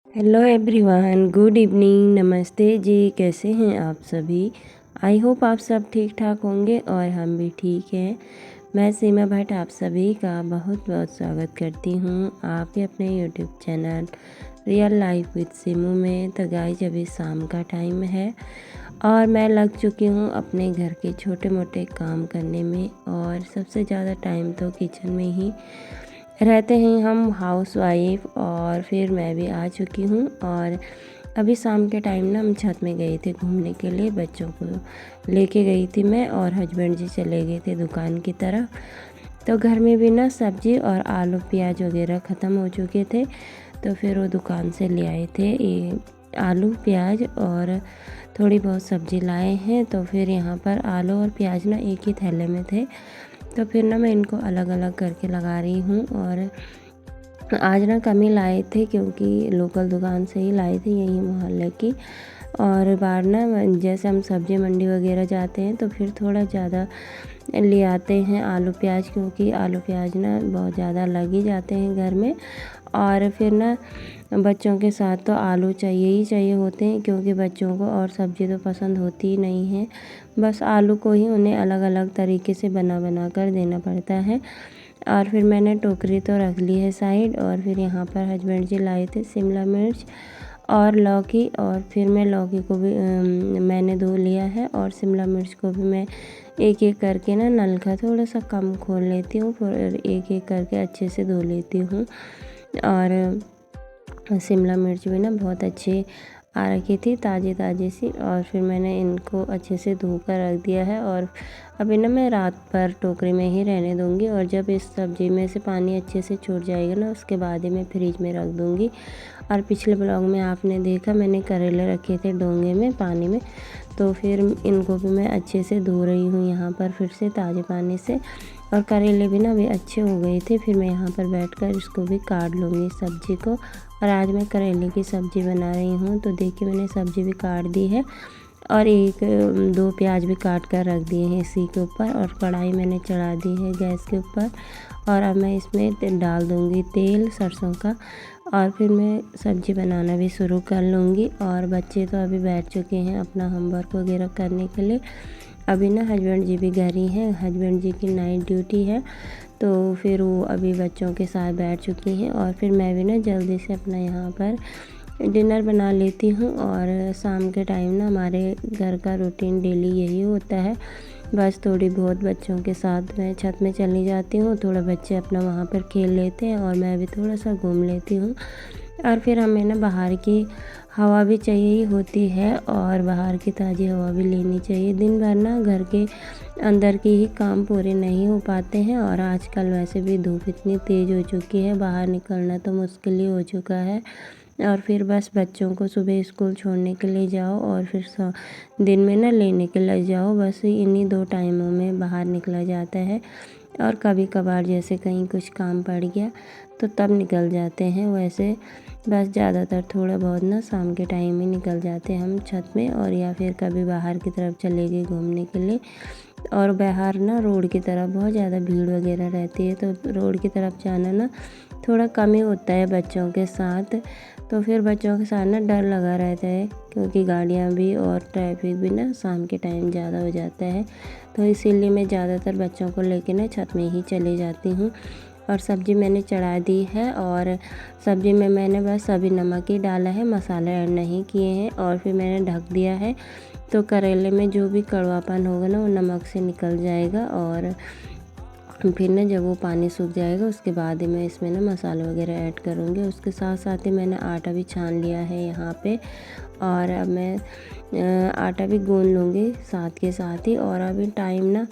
Hello everyone, good evening, नमस्ते जी। कैसे हैं आप सभी? आई होप आप सब ठीक ठाक होंगे और हम भी ठीक हैं। मैं सीमा भट्ट आप सभी का बहुत बहुत स्वागत करती हूँ आपके अपने YouTube channel real life with Simu में। तो गाइस, अभी शाम का टाइम है और मैं लग चुकी हूँ अपने घर के छोटे मोटे काम करने में। और सबसे ज़्यादा टाइम तो किचन में ही रहते हैं हम हाउस वाइफ। और फिर मैं भी आ चुकी हूँ और अभी शाम के टाइम ना हम छत में गए थे घूमने के लिए। बच्चों को लेके गई थी मैं और हस्बैंड जी चले गए थे दुकान की तरफ। तो घर में भी ना सब्ज़ी और आलू प्याज वगैरह ख़त्म हो चुके थे, तो फिर वो दुकान से ले आए थे ये आलू प्याज और थोड़ी बहुत सब्ज़ी लाए हैं। तो फिर यहाँ पर आलू और प्याज ना एक ही थैले में थे, तो फिर ना मैं इनको अलग अलग करके लगा रही हूँ। और आज ना कम ही लाए थे क्योंकि लोकल दुकान से ही लाए थे यही मोहल्ले की। और बाहर ना जैसे हम सब्ज़ी मंडी वगैरह जाते हैं तो फिर थोड़ा ज़्यादा ले आते हैं आलू प्याज, क्योंकि आलू प्याज ना बहुत ज़्यादा लग ही जाते हैं घर में। और फिर ना बच्चों के साथ तो आलू चाहिए ही चाहिए होते हैं, क्योंकि बच्चों को और सब्ज़ी तो पसंद होती ही नहीं है। बस आलू को ही उन्हें अलग अलग तरीके से बना बना कर देना पड़ता है। और फिर मैंने टोकरी तो रख ली है साइड। और फिर यहाँ पर हस्बैंड जी लाए थे शिमला मिर्च और लौकी। और फिर मैं लौकी को भी मैंने धो लिया है और शिमला मिर्च को भी मैं एक एक करके ना नल का थोड़ा सा कम खोल लेती हूँ, फिर एक एक करके अच्छे से धो लेती हूँ। और शिमला मिर्च भी ना बहुत अच्छे आ रखी थी ताज़ी ताज़ी सी। और फिर मैंने इनको अच्छे से धो कर रख दिया है। और अभी ना मैं रात पर टोकरी में ही रहने दूँगी, और जब इस सब्ज़ी में से पानी अच्छे से छूट जाएगा ना उसके बाद ही मैं फ्रिज में रख दूँगी। और पिछले ब्लॉग में आपने देखा मैंने करेले रखे थे डोंगे में पानी में, तो फिर इनको भी मैं अच्छे से धो रही हूँ यहाँ पर फिर से ताज़े पानी से। और करेले भी ना अभी अच्छे हो गए थे, फिर मैं यहाँ पर बैठकर इसको भी काट लूँगी सब्ज़ी को। और आज मैं करेले की सब्ज़ी बना रही हूँ। तो देखिए मैंने सब्ज़ी भी काट दी है और एक दो प्याज भी काट कर रख दिए हैं इसी के ऊपर। और कढ़ाई मैंने चढ़ा दी है गैस के ऊपर, और अब मैं इसमें डाल दूँगी तेल सरसों का। और फिर मैं सब्ज़ी बनाना भी शुरू कर लूँगी। और बच्चे तो अभी बैठ चुके हैं अपना होमवर्क वगैरह करने के लिए। अभी ना हस्बैंड जी भी घर ही हैं, हस्बैंड जी की नाइट ड्यूटी है, तो फिर वो अभी बच्चों के साथ बैठ चुकी हैं। और फिर मैं भी ना जल्दी से अपना यहाँ पर डिनर बना लेती हूँ। और शाम के टाइम ना हमारे घर का रूटीन डेली यही होता है। बस थोड़ी बहुत बच्चों के साथ मैं छत में चली जाती हूँ, थोड़ा बच्चे अपना वहाँ पर खेल लेते हैं और मैं भी थोड़ा सा घूम लेती हूँ। और फिर हमें ना बाहर की हवा भी चाहिए ही होती है, और बाहर की ताज़ी हवा भी लेनी चाहिए। दिन भर ना घर के अंदर के ही काम पूरे नहीं हो पाते हैं, और आजकल वैसे भी धूप इतनी तेज़ हो चुकी है, बाहर निकलना तो मुश्किल ही हो चुका है। और फिर बस बच्चों को सुबह स्कूल छोड़ने के लिए जाओ और फिर दिन में ना लेने के लिए जाओ, बस इन्हीं दो टाइमों में बाहर निकला जाता है। और कभी कभार जैसे कहीं कुछ काम पड़ गया तो तब निकल जाते हैं। वैसे बस ज़्यादातर थोड़ा बहुत ना शाम के टाइम ही निकल जाते हैं हम छत में, और या फिर कभी बाहर की तरफ चले गए घूमने के लिए। और बाहर ना रोड की तरफ बहुत ज़्यादा भीड़ वगैरह रहती है, तो रोड की तरफ जाना ना थोड़ा कम ही होता है बच्चों के साथ। तो फिर बच्चों के साथ ना डर लगा रहता है, क्योंकि गाड़ियाँ भी और ट्रैफिक भी ना शाम के टाइम ज़्यादा हो जाता है। तो इसीलिए मैं ज़्यादातर बच्चों को लेके ना छत में ही चली जाती हूँ। और सब्ज़ी मैंने चढ़ा दी है, और सब्ज़ी में मैंने बस अभी नमक ही डाला है, मसाले ऐड नहीं किए हैं। और फिर मैंने ढक दिया है, तो करेले में जो भी कड़वापन होगा ना वो नमक से निकल जाएगा। और फिर ना जब वो पानी सूख जाएगा उसके बाद ही मैं इसमें ना मसाले वगैरह ऐड करूँगी। उसके साथ साथ ही मैंने आटा भी छान लिया है यहाँ पे, और अब मैं आटा भी गूँध लूँगी साथ के साथ ही। और अभी टाइम ना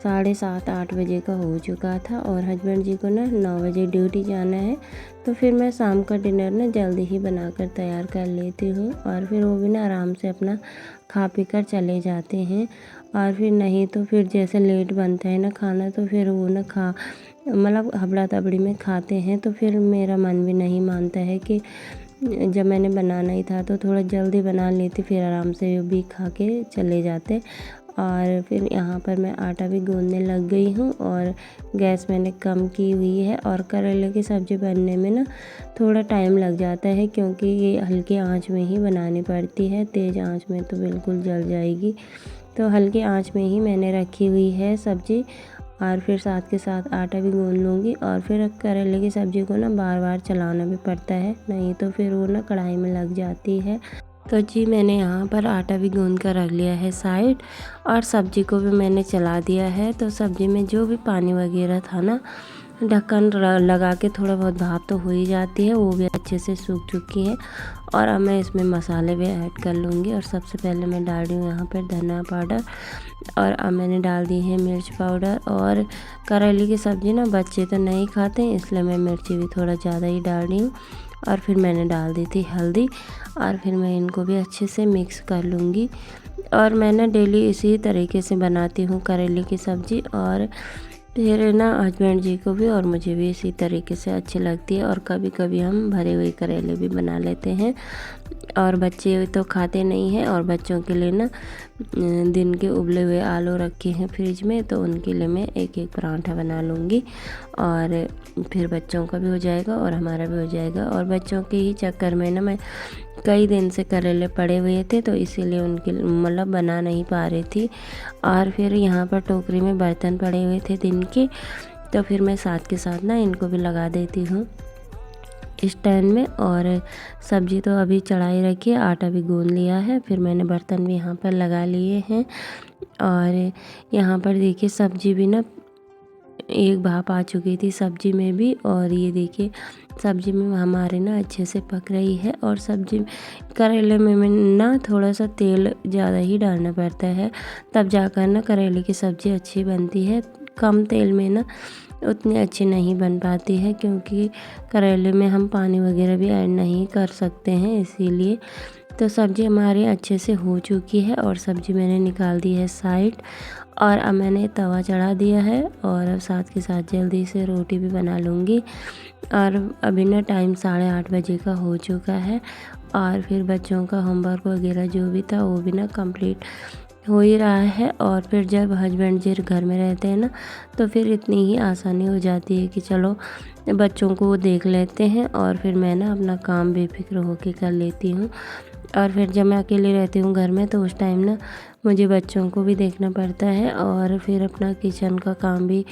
7:30-8 बजे का हो चुका था, और हस्बैंड जी को ना 9 बजे ड्यूटी जाना है। तो फिर मैं शाम का डिनर ना जल्दी ही बनाकर तैयार कर लेती हूँ, और फिर वो भी ना आराम से अपना खा पी कर चले जाते हैं। और फिर नहीं तो फिर जैसे लेट बनता है ना खाना, तो फिर वो ना मतलब हबड़ा तबड़ी में खाते हैं। तो फिर मेरा मन भी नहीं मानता है कि जब मैंने बनाना ही था तो थोड़ा जल्दी बना लेती, फिर आराम से वो भी खा के चले जाते। और फिर यहाँ पर मैं आटा भी गूँधने लग गई हूँ और गैस मैंने कम की हुई है। और करेले की सब्ज़ी बनने में ना थोड़ा टाइम लग जाता है, क्योंकि ये हल्की आंच में ही बनानी पड़ती है, तेज़ आंच में तो बिल्कुल जल जाएगी। तो हल्की आंच में ही मैंने रखी हुई है सब्ज़ी, और फिर साथ के साथ आटा भी गूँध लूँगी। और फिर करेले की सब्ज़ी को ना बार बार चलाना भी पड़ता है, नहीं तो फिर वो ना कढ़ाई में लग जाती है। तो जी मैंने यहाँ पर आटा भी गूँध कर रख लिया है साइड, और सब्ज़ी को भी मैंने चला दिया है। तो सब्ज़ी में जो भी पानी वगैरह था ना, ढक्कन लगा के थोड़ा बहुत भाप तो हो ही जाती है, वो भी अच्छे से सूख चुकी है। और अब मैं इसमें मसाले भी ऐड कर लूँगी। और सबसे पहले मैं डाल रही हूँ यहाँ पर धनिया पाउडर, और अब मैंने डाल दी है मिर्च पाउडर। और करेले की सब्ज़ी ना बच्चे तो नहीं खाते, इसलिए मैं मिर्ची भी थोड़ा ज़्यादा ही डाल रही हूँ। और फिर मैंने डाल दी थी हल्दी, और फिर मैं इनको भी अच्छे से मिक्स कर लूँगी। और मैं ना डेली इसी तरीके से बनाती हूँ करेले की सब्ज़ी, और फिर ना हस्बैंड जी को भी और मुझे भी इसी तरीके से अच्छी लगती है। और कभी कभी हम भरे हुए करेले भी बना लेते हैं, और बच्चे तो खाते नहीं हैं। और बच्चों के लिए ना दिन के उबले हुए आलू रखे हैं फ्रिज में, तो उनके लिए मैं एक एक पराठा बना लूँगी, और फिर बच्चों का भी हो जाएगा और हमारा भी हो जाएगा। और बच्चों के ही चक्कर में ना मैं कई दिन से करेले पड़े हुए थे, तो इसीलिए उनके मतलब बना नहीं पा रही थी। और फिर यहाँ पर टोकरी में बर्तन पड़े हुए थे दिन के, तो फिर मैं साथ के साथ ना इनको भी लगा देती हूँ स्टैंड में। और सब्ज़ी तो अभी चढ़ाई रखी है, आटा भी गूँध लिया है, फिर मैंने बर्तन भी यहाँ पर लगा लिए हैं। और यहाँ पर देखिए सब्ज़ी भी ना एक भाप आ चुकी थी सब्ज़ी में भी, और ये देखिए सब्ज़ी में हमारे ना अच्छे से पक रही है। और सब्ज़ी करेले में ना थोड़ा सा तेल ज़्यादा ही डालना पड़ता है, तब जाकर ना करेले की सब्ज़ी अच्छी बनती है। कम तेल में ना उतनी अच्छी नहीं बन पाती है, क्योंकि करेले में हम पानी वगैरह भी ऐड नहीं कर सकते हैं, इसीलिए। तो सब्ज़ी हमारी अच्छे से हो चुकी है, और सब्ज़ी मैंने निकाल दी है साइड। और अब मैंने तवा चढ़ा दिया है, और अब साथ के साथ जल्दी से रोटी भी बना लूँगी। और अभी ना टाइम 8:30 बजे का हो चुका है, और फिर बच्चों का होमवर्क वगैरह जो भी था वो भी ना कंप्लीट हो ही रहा है। और फिर जब हस्बैंड जी घर में रहते हैं ना, तो फिर इतनी ही आसानी हो जाती है कि चलो बच्चों को वो देख लेते हैं, और फिर मैं ना अपना काम बेफिक्र होके कर लेती हूँ। और फिर जब मैं अकेली रहती हूँ घर में, तो उस टाइम ना मुझे बच्चों को भी देखना पड़ता है, और फिर अपना किचन का काम भी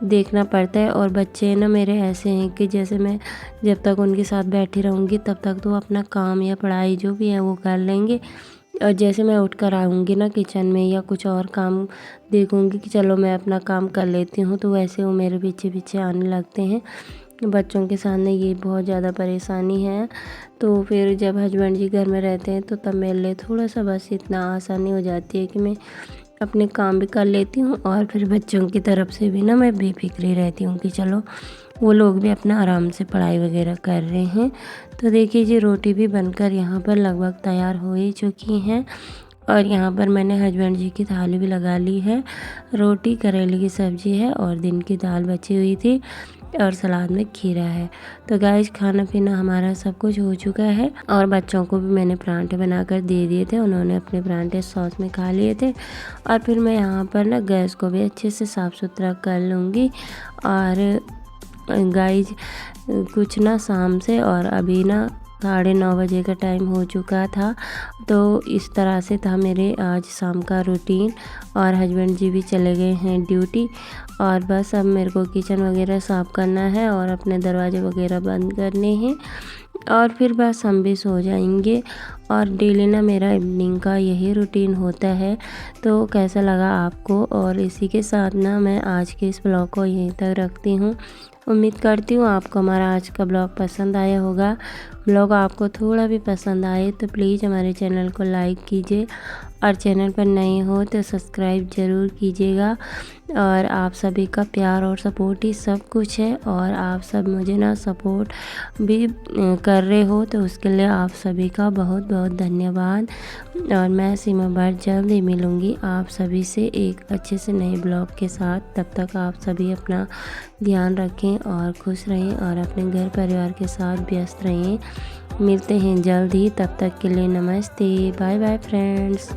देखना पड़ता है। और बच्चे ना मेरे ऐसे हैं कि जैसे मैं जब तक उनके साथ बैठी रहूँगी तब तक तो अपना काम या पढ़ाई जो भी है वो कर लेंगे, और जैसे मैं उठ कर आऊँगी ना किचन में या कुछ और काम देखूँगी कि चलो मैं अपना काम कर लेती हूँ, तो वैसे वो मेरे पीछे पीछे आने लगते हैं। बच्चों के सामने ये बहुत ज़्यादा परेशानी है। तो फिर जब हस्बैंड जी घर में रहते हैं, तो तब मेरे लिए थोड़ा सा बस इतना आसानी हो जाती है कि मैं अपने काम भी कर लेती हूँ, और फिर बच्चों की तरफ से भी ना मैं बेफिक्री रहती हूँ कि चलो वो लोग भी अपना आराम से पढ़ाई वगैरह कर रहे हैं। तो देखिए जी रोटी भी बनकर यहाँ पर लगभग तैयार हो ही चुकी हैं, और यहाँ पर मैंने हस्बैंड जी की थाली भी लगा ली है। रोटी, करेले की सब्ज़ी है, और दिन की दाल बची हुई थी, और सलाद में खीरा है। तो गाइस खाना पीना हमारा सब कुछ हो चुका है, और बच्चों को भी मैंने परांठे बनाकर दे दिए थे, उन्होंने अपने परांठे सॉस में खा लिए थे। और फिर मैं यहाँ पर ना गैस को भी अच्छे से साफ़ सुथरा कर लूँगी। और गाइस कुछ ना शाम से, और अभी ना 9:30 बजे का टाइम हो चुका था। तो इस तरह से था मेरे आज शाम का रूटीन, और हस्बैंड जी भी चले गए हैं ड्यूटी। और बस अब मेरे को किचन वगैरह साफ़ करना है, और अपने दरवाजे वगैरह बंद करने हैं, और फिर बस हम भी सो जाएंगे। और डेली ना मेरा इवनिंग का यही रूटीन होता है। तो कैसा लगा आपको? और इसी के साथ ना मैं आज के इस ब्लॉग को यहीं तक रखती हूँ। उम्मीद करती हूँ आपको हमारा आज का ब्लॉग पसंद आया होगा। ब्लॉग आपको थोड़ा भी पसंद आए तो प्लीज़ हमारे चैनल को लाइक कीजिए, और चैनल पर नए हो तो सब्सक्राइब ज़रूर कीजिएगा। और आप सभी का प्यार और सपोर्ट ही सब कुछ है, और आप सब मुझे ना सपोर्ट भी कर रहे हो, तो उसके लिए आप सभी का बहुत बहुत धन्यवाद। और मैं सीमा भट्ट जल्द ही मिलूँगी आप सभी से एक अच्छे से नए ब्लॉग के साथ। तब तक आप सभी अपना ध्यान रखें और खुश रहें, और अपने घर परिवार के साथ व्यस्त रहें। मिलते हैं जल्द ही, तब तक के लिए नमस्ते, बाय बाय फ्रेंड्स।